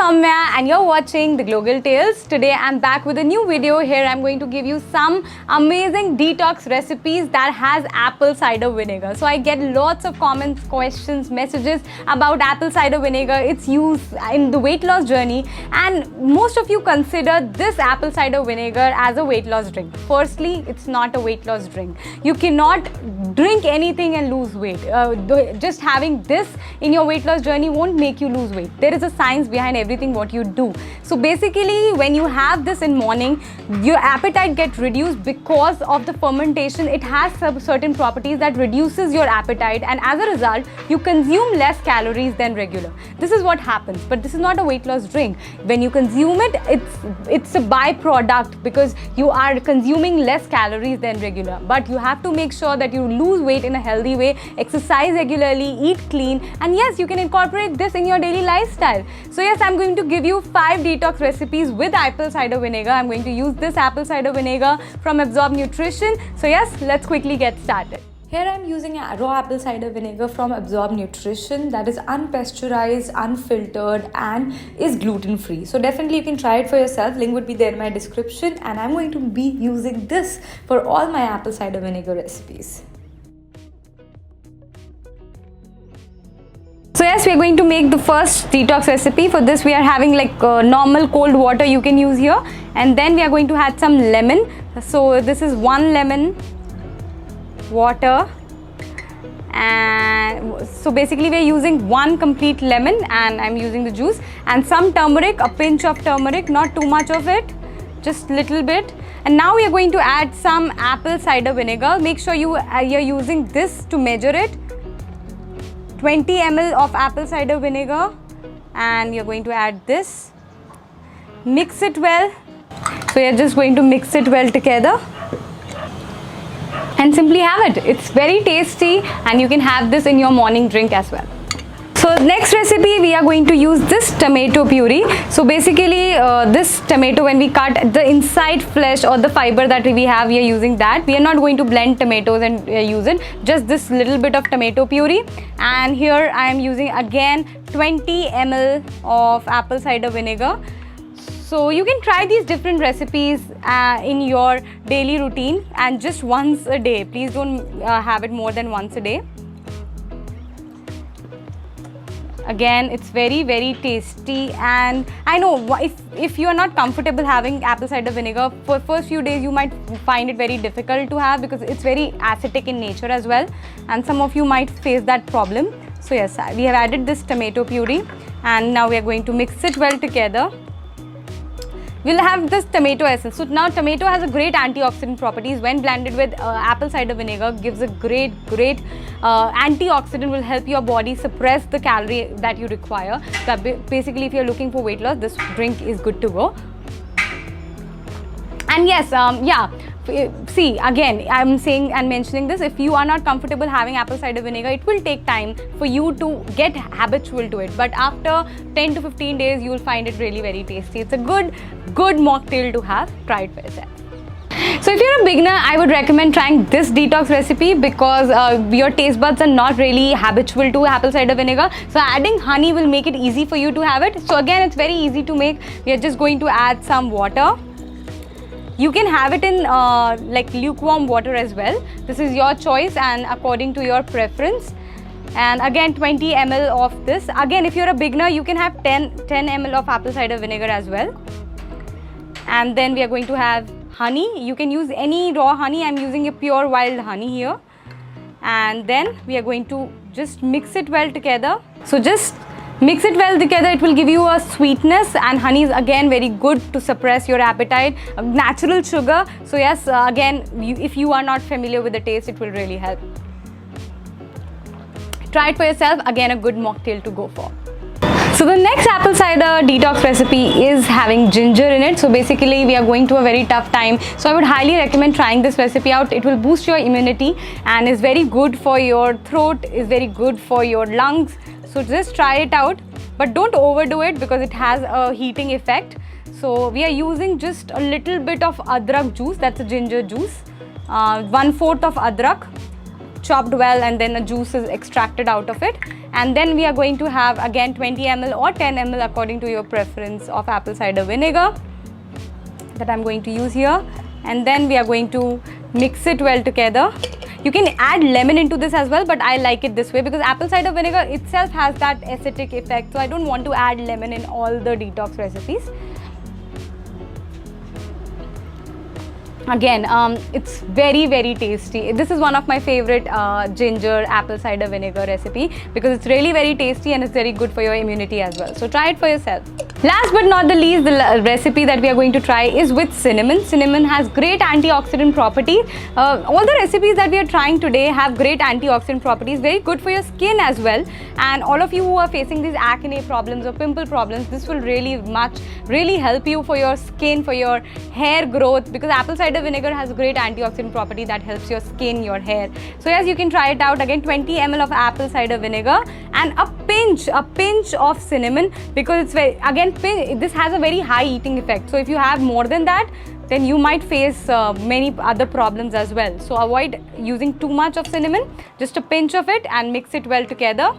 Soumya and you're watching The Global Tales. Today I'm back with a new video. Here I'm going to give you some amazing detox recipes that has apple cider vinegar. So I get lots of comments, questions, messages about apple cider vinegar, its use in the weight loss journey, and most of you consider this apple cider vinegar as a weight loss drink. Firstly, it's not a weight loss drink. You cannot drink anything and lose weight. Just having this in your weight loss journey won't make you lose weight. There is a science behind everything what you do. So basically, when you have this in morning, your appetite gets reduced because of the fermentation. It has certain properties that reduces your appetite, and as a result, you consume less calories than regular. This is what happens, but this is not a weight loss drink. When you consume it, it's a byproduct because you are consuming less calories than regular. But you have to make sure that you lose weight in a healthy way, exercise regularly, eat clean, and yes, you can incorporate this in your daily lifestyle. So yes, I'm going to give you 5 detox recipes with apple cider vinegar. I'm going to use this apple cider vinegar from Absorb Nutrition. So yes, let's quickly get started. Here I'm using a raw apple cider vinegar from Absorb Nutrition that is unpasteurized, unfiltered, and is gluten free. So definitely you can try it for yourself. Link would be there in my description, and I'm going to be using this for all my apple cider vinegar recipes. So yes, we are going to make the first detox recipe. For this we are having like normal cold water you can use here, and then we are going to add some lemon. So this is 1 lemon, water, and so basically we are using 1 complete lemon, and I'm using the juice, and some turmeric, a pinch of turmeric, not too much of it, just little bit. And now we are going to add some apple cider vinegar. Make sure you're using this to measure it. 20 ml of apple cider vinegar, and you're going to add this. Mix it well. So you're just going to mix it well together and simply have it. It's very tasty, and you can have this in your morning drink as well. So next recipe, we are going to use this tomato puree. So basically this tomato, when we cut the inside flesh or the fiber that we have, we are using that. We are not going to blend tomatoes and use it, just this little bit of tomato puree. And here I am using again 20 ml of apple cider vinegar. So you can try these different recipes in your daily routine, and just once a day. Please don't have it more than once a day. Again, it's very tasty, and I know if you are not comfortable having apple cider vinegar, for first few days you might find it very difficult to have because it's very acidic in nature as well, and some of you might face that problem. So yes, we have added this tomato puree, and now we are going to mix it well together. We'll have this tomato essence. So now tomato has a great antioxidant properties. When blended with apple cider vinegar, gives a great antioxidant, will help your body suppress the calorie that you require. So basically, if you're looking for weight loss, this drink is good to go. And yes, see, again, I'm saying and mentioning this, if you are not comfortable having apple cider vinegar, it will take time for you to get habitual to it. But after 10 to 15 days, you will find it really very tasty. It's a good mocktail to have. Try it for yourself. So if you're a beginner, I would recommend trying this detox recipe because your taste buds are not really habitual to apple cider vinegar. So adding honey will make it easy for you to have it. So again, it's very easy to make. We are just going to add some water. You can have it in like lukewarm water as well. This is your choice and according to your preference. And again, 20 ml of this. Again, if you're a beginner, you can have 10 ml of apple cider vinegar as well. And then we are going to have honey. You can use any raw honey. I'm using a pure wild honey here. And then we are going to just mix it well together. So just mix it well together. It will give you a sweetness, and honey is again very good to suppress your appetite. Natural sugar. So yes, again, if you are not familiar with the taste, it will really help. Try it for yourself. Again, a good mocktail to go for. So the next apple cider detox recipe is having ginger in it. So basically we are going to a very tough time. So I would highly recommend trying this recipe out. It will boost your immunity and is very good for your throat, is very good for your lungs. So just try it out, but don't overdo it because it has a heating effect. So we are using just a little bit of adrak juice, that's a ginger juice, 1/4 of adrak, chopped well, and then the juice is extracted out of it. And then we are going to have again 20 ml or 10 ml according to your preference of apple cider vinegar that I'm going to use here. And then we are going to mix it well together. You can add lemon into this as well, but I like it this way because apple cider vinegar itself has that acidic effect, so I don't want to add lemon in all the detox recipes. Again, it's very, very tasty. This is one of my favorite ginger apple cider vinegar recipe because it's really very tasty and it's very good for your immunity as well. So try it for yourself. Last but not the least, the recipe that we are going to try is with cinnamon. Cinnamon has great antioxidant properties. All the recipes that we are trying today have great antioxidant properties, very good for your skin as well. And all of you who are facing these acne problems or pimple problems, this will really help you for your skin, for your hair growth, because apple cider vinegar has a great antioxidant property that helps your skin, your hair. So yes, you can try it out. Again, 20 ml of apple cider vinegar and a pinch of cinnamon, because it's very, again, this has a very high eating effect. So if you have more than that, then you might face many other problems as well. So avoid using too much of cinnamon, just a pinch of it and mix it well together.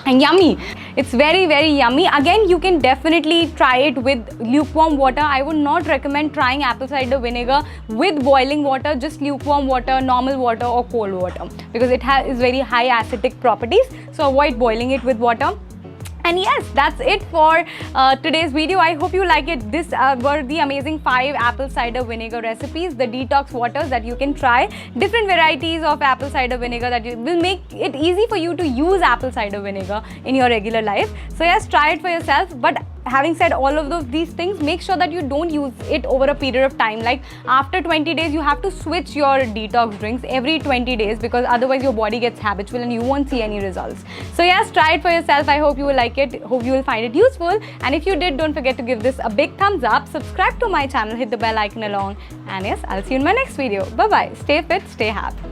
And yummy, it's very, very yummy. Again, you can definitely try it with lukewarm water. I would not recommend trying apple cider vinegar with boiling water, just lukewarm water, normal water or cold water, because it has very high acidic properties. So avoid boiling it with water. And yes, that's it for today's video. I hope you like it. These were the amazing 5 apple cider vinegar recipes, the detox waters that you can try. Different varieties of apple cider vinegar that will make it easy for you to use apple cider vinegar in your regular life. So yes, try it for yourself. But having said all of these things, make sure that you don't use it over a period of time. Like after 20 days, you have to switch your detox drinks every 20 days, because otherwise your body gets habitual and you won't see any results. So yes, try it for yourself. I hope you will like it. Hope you will find it useful. And if you did, don't forget to give this a big thumbs up. Subscribe to my channel, hit the bell icon along. And yes, I'll see you in my next video. Bye-bye. Stay fit, stay happy.